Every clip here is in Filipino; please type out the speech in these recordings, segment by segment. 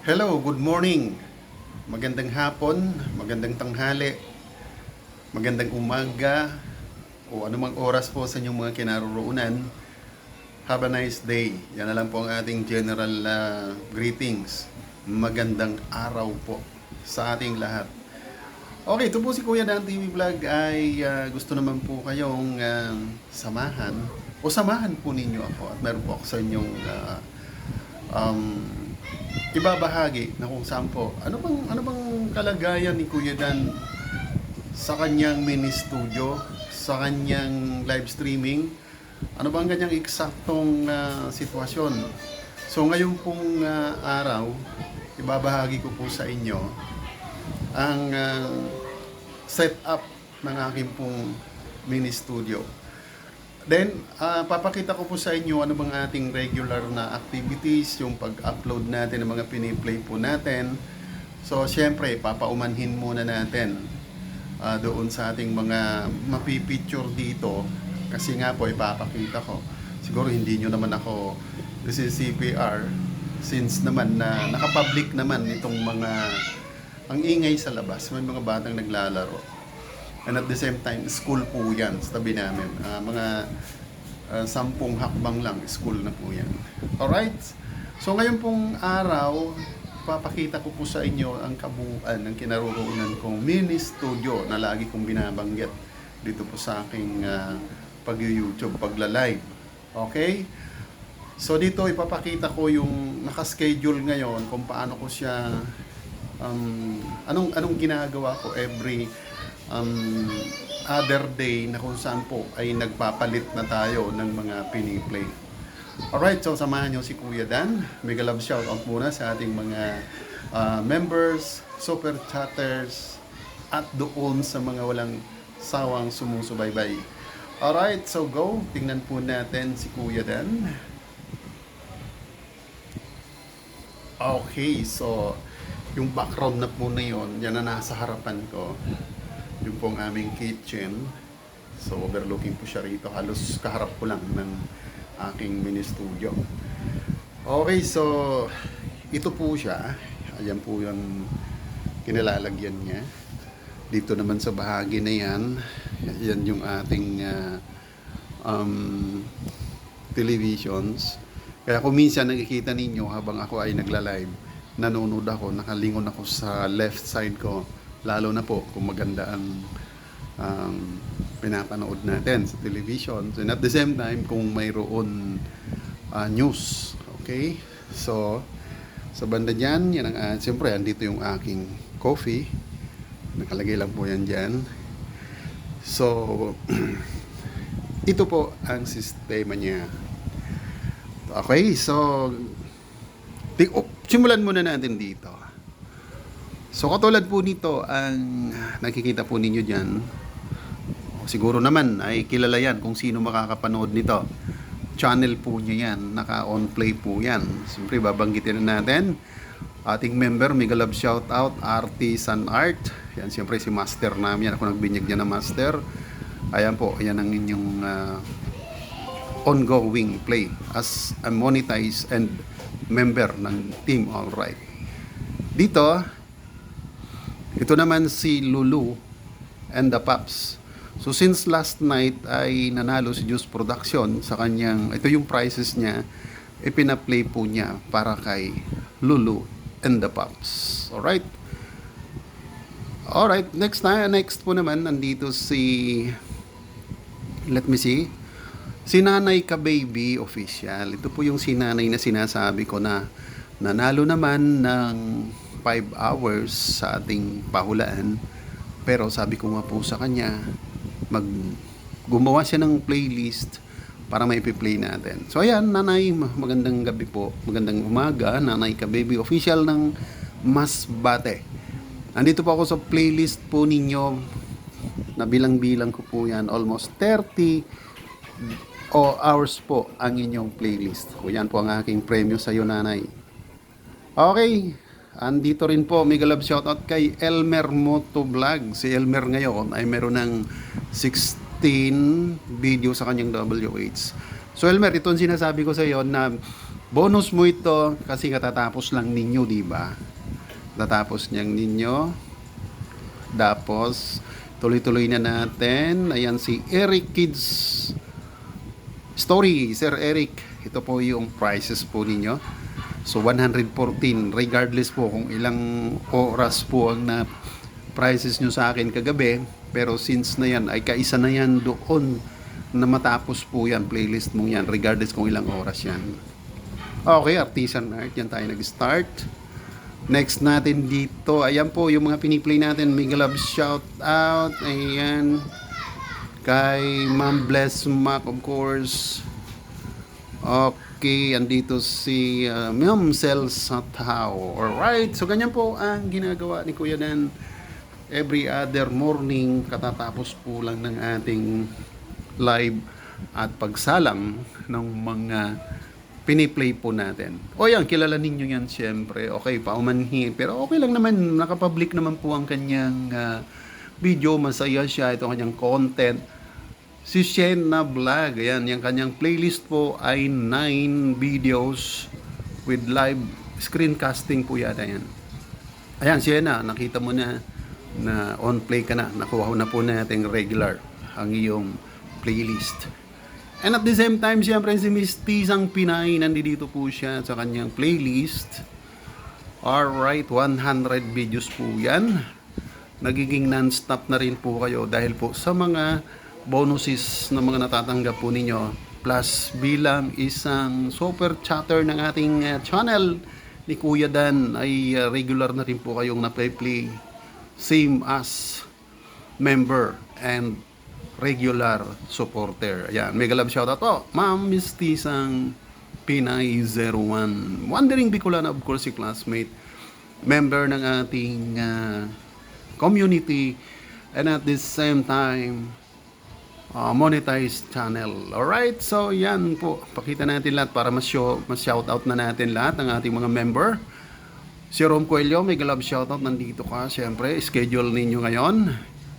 Hello, good morning. Magandang hapon, magandang tanghali, magandang umaga, o anumang oras po sa inyong mga kinaroroonan. Have a nice day. Yan na lang po ang ating general greetings. Magandang araw po sa ating lahat. Okay, ito po si Kuya Dan TV Vlog ay gusto naman po kayong samahan o samahan po ninyo ako at meron po ako sa inyong um, ibabahagi na kung saan po ano bang kalagayan ni Kuya Dan sa kanyang mini studio, sa kanyang live streaming, ano bang kanyang eksaktong sitwasyon. So ngayon pong araw, ibabahagi ko po sa inyo ang setup ng aking pong mini studio. Then, papakita ko po sa inyo ano bang ating regular na activities, yung pag-upload natin ng mga piniplay po natin. So, syempre, papaumanhin muna natin doon sa ating mga mapipicture dito. Kasi nga po, ipapakita ko. Siguro hindi nyo naman ako, this is CPR, since naman na nakapublic naman itong mga, ang ingay sa labas, may mga batang naglalaro. And at the same time, school po yan sa tabi namin. Mga 10 hakbang lang, school na po yan. Alright? So ngayon pong araw, papakita ko po sa inyo ang kabuuan ng kinaroroonan kong mini studio na lagi kong binabanggit dito po sa aking pag-YouTube, pagla-live. Okay? So dito ipapakita ko yung nakaschedule ngayon kung paano ko siya anong ginagawa ko every other day na kung saan po ay nagpapalit na tayo ng mga piniplay. Alright, so samahan nyo si Kuya Dan. Mega love shoutout muna sa ating mga members, super chatters, at doon sa mga walang sawang sumusubaybay. Alright, so go. Tingnan po natin si Kuya Dan. Okay, so yung background na po na yun, yan na nasa harapan ko. Yung pong aming kitchen. So overlooking po siya rito. Halos kaharap ko lang ng aking mini studio. Okay, so ito po siya. Ayan po yung kinalalagyan niya. Dito naman sa bahagi na yan, yan yung ating televisions. Kaya kung minsan nakikita ninyo habang ako ay nagla-live, nanonood ako, nakalingon ako sa left side ko. Lalo na po kung maganda ang pinapanood natin sa television. And at the same time, kung mayroon news. Okay? So, sa banda dyan, yan ang, siyempre, andito yung aking coffee. Nakalagay lang po yan dyan. So, ito po ang sistema niya. Okay, so, simulan muna natin dito. So katulad po nito, ang nakikita po ninyo dyan, siguro naman ay kilala yan kung sino makakapanood nito. Channel po niya yan, naka-on play po yan. Siyempre babanggitin na natin ating member, mega love shoutout, Artisan Art. Yan siyempre si master namin, ako nagbinyag niya na master. Ayan po, ayan ang inyong ongoing play as a monetized and member ng Team Alright. Dito, ito naman si Lulu and the Paps. So since last night ay nanalo si Juice Production sa kanyang, ito yung prices niya, ipina-play po niya para kay Lulu and the Paps. Alright? Alright, next po naman, nandito si, let me see, si Nanay Ka Baby Official. Ito po yung si Nanay na sinasabi ko na nanalo naman ng 5 hours sa ating pahulaan. Pero sabi ko nga po sa kanya, gumawa siya ng playlist para maipi-play natin. So ayan, Nanay, magandang gabi po. Magandang umaga, Nanay Ka Baby Official ng Masbate. Nandito po ako sa playlist po ninyo. Nabilang-bilang ko po yan. Almost 30 hours po ang inyong playlist. O yan po ang aking premyo sa iyo, Nanay. Okay. Andito rin po, mega love shoutout kay Elmer Moto Vlog. Si Elmer ngayon ay meron ng 16 video sa kanyang WH. So Elmer, ito ang sinasabi ko sa iyo na Bonus mo ito kasi katatapos lang ninyo, di ba? Tatapos niyang ninyo. Tapos, tuloy-tuloy na natin. Ayan si Eric Kids Story. Sir Eric, ito po yung prices po ninyo. So, 114. Regardless po kung ilang oras po ang na prices nyo sa akin kagabi. Pero since na yan, ay kaisa na yan doon na matapos po yan, playlist mo yan. Regardless kung ilang oras yan. Okay, Artisan Art. Yan tayo nag-start. Next natin dito, ayan po yung mga piniplay natin. Mega love shout out. Ayan. Kay Ma'am Bless Mac, of course. Okay, andito si Ma'am Cel Satao. Alright, so ganyan po ang ginagawa ni Kuya Dan. Every other morning, katatapos po lang ng ating live at pagsalang ng mga piniplay po natin. O yan, kilala ninyo yan siyempre. Okay, paumanhin. Pero okay lang naman, nakapublic naman po ang kanyang video. Masaya siya, ito kanyang content. Si Shena Vlog, ayan, yung kanyang playlist po ay 9 videos with live screencasting po yata yan. Ayan, Shena, nakita mo na on play ka na. Nakuha na po natin regular ang iyong playlist. And at the same time, siyempre si Miss Tisang Pinay, nandito po siya sa kanyang playlist. Alright, 100 videos po yan. Nagiging non-stop na rin po kayo dahil po sa mga bonuses na mga natatanggap po ninyo. Plus, bilang isang super chatter ng ating channel ni Kuya Dan, ay regular na rin po kayong na-play. Same as member and regular supporter. Ayan, mega love shoutout po. Ma'am Miss Tisang Pinay 01. Wandering Bicolana, of course, si classmate. Member ng ating community. And at the same time, monetized channel. Alright, so yan po. Pakita natin lahat para mas-shoutout na natin lahat ng ating mga member. Si Rom Coelho, mega love shoutout. Nandito ka. Siyempre, schedule ninyo ngayon.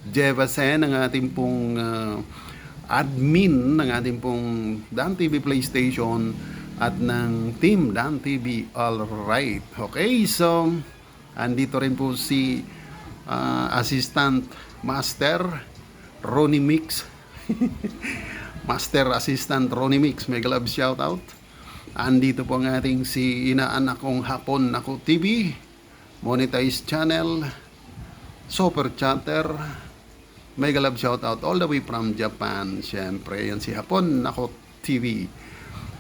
Jevasen, ang ating pong admin ng ating pong Dan TV PlayStation at ng Team Dan TV. Alright. Okay, so andito rin po si Assistant Master Ronnie Mix. Master Assistant Ronnie Mix, mega love shoutout. Andito po ang ating si Inaanak kong Hapon Ako TV, monetized channel, super chatter. Mega love shoutout all the way from Japan. Siyempre, yan si Hapon Ako TV.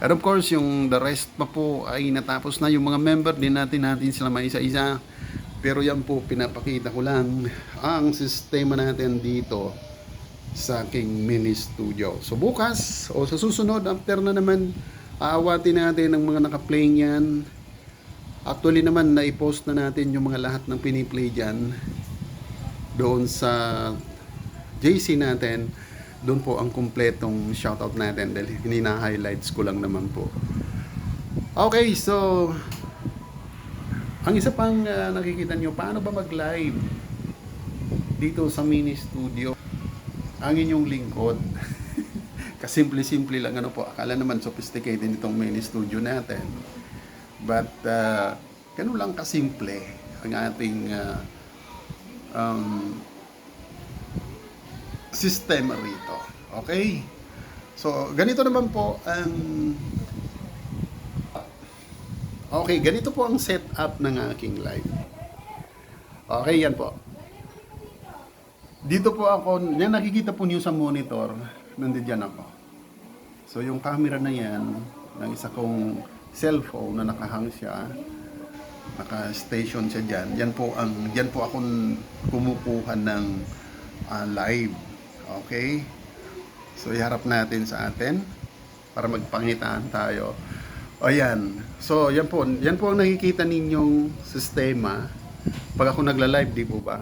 And of course, yung the rest pa po ay natapos na yung mga member. Din natin sila may isa-isa. Pero yan po, pinapakita ko lang ang sistema natin dito sa aking mini studio. So bukas, o sa susunod, after na naman, aawatin natin ang mga naka-play yan. Actually naman, na-post na natin yung mga lahat ng piniplay dyan doon sa JC natin. Doon po ang kumpletong shoutout natin dahil hinina-highlights ko lang naman po. Okay, so ang isa pang nakikita nyo, paano ba mag-live dito sa mini studio? Ang inyong lingkod. Kasimple-simple lang ano po. Akala naman sophisticated itong mini studio natin. But ganun lang kasimple ang ating sistema rito. Okay? So, ganito naman po ang okay, ganito po ang setup ng aking live. Okay, yan po. Dito po ako, yan nakikita po niyo sa monitor, nandiyan ako. So, yung camera na yan, ng isa kong cellphone na nakahang siya, naka-station siya dyan, yan po ako kumukuha ng live. Okay? So, iharap natin sa atin para magpangitaan tayo. O yan. So, yan po ang nakikita ninyong sistema pag ako nagla-live, di po ba?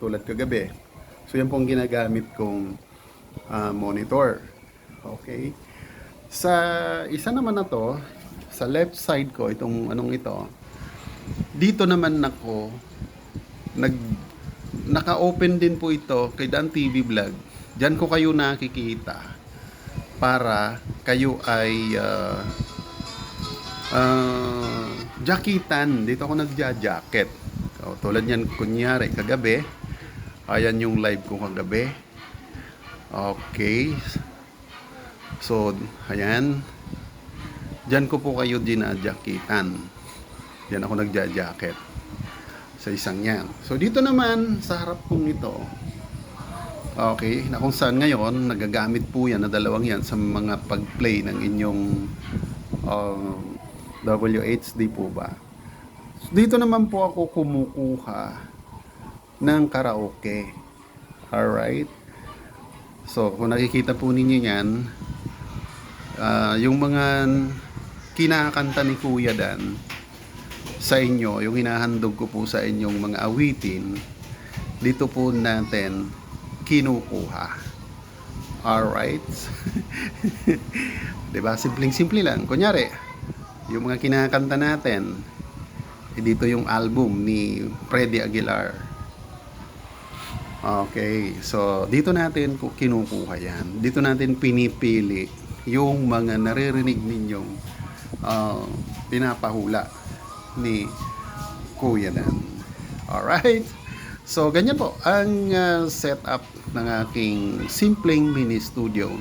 Tulad kagabi. So, yan po ang ginagamit kong monitor. Okay? Sa isa naman na to, sa left side ko, itong anong ito, dito naman ako, naka-open din po ito kay Dan TV Vlog. Diyan ko kayo nakikita para kayo ay Jacketan. Dito ako nagja-jacket. So, tulad yan, kunyari, kagabi. Ayan yung live ko kagabi. Okay. So, ayan. Diyan ko po kayo dinadyakitan. Diyan ako nagja-jacket. Sa isang yan. So, dito naman, sa harap kong ito, okay, na kung saan ngayon, nagagamit po yan na dalawang yan sa mga pag-play ng inyong WHD po ba. Dito naman po ako kumukuha ng karaoke. Alright? So, kung nakikita po ninyo yan, yung mga kinakanta ni Kuya Dan sa inyo, yung hinahandog ko po sa inyong mga awitin, dito po natin kinukuha. Alright? Diba? Simpleng-simple lang. Kunyari, yung mga kinakanta natin, dito yung album ni Freddy Aguilar. Okay, so dito natin kinukuha yan. Dito natin pinipili yung mga naririnig ninyong pinapahula ni Kuya Dan. Alright? So, ganyan po ang setup ng aking simpleng mini studio.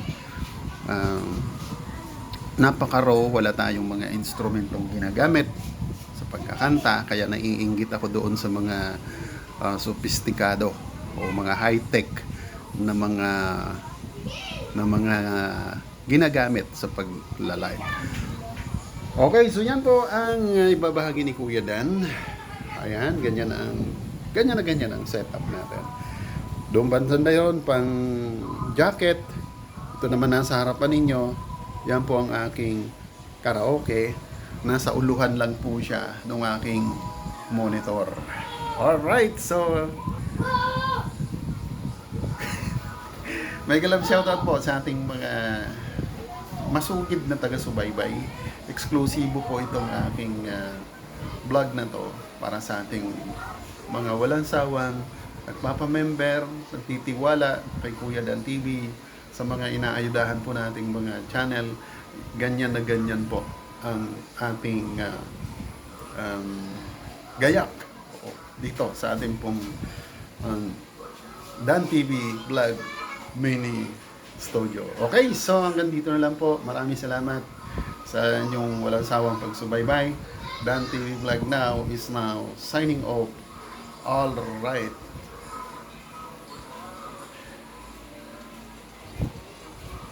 Napaka-raw, wala tayong mga instrumentong ginagamit sa pagkakanta, kaya naiinggit ako doon sa mga sophisticado o mga high-tech na mga ginagamit sa pagla-live. Okay, so yan po ang ibabahagi ni Kuya Dan. Ayan, ganyan ang setup natin. Doon banda yun, pang jacket. Ito naman nasa harapan ninyo. Yan po ang aking karaoke. Nasa uluhan lang po siya ng aking monitor. Alright, so may galab shoutout po sa ating mga masugid na taga-subaybay. Eksklusibo po itong aking vlog na to para sa ating mga walang sawang nagpapamember, nagtitiwala kay Kuya Dan TV, sa mga inaayudahan po nating mga channel. Ganyan na ganyan po ang ating gayak dito sa ating pong Dan TV Vlog Mini Studio. Okay, so hanggang dito na lang po. Maraming salamat sa inyong walang sawang pagsubaybay. Dan TV Vlog now is now signing off. All right.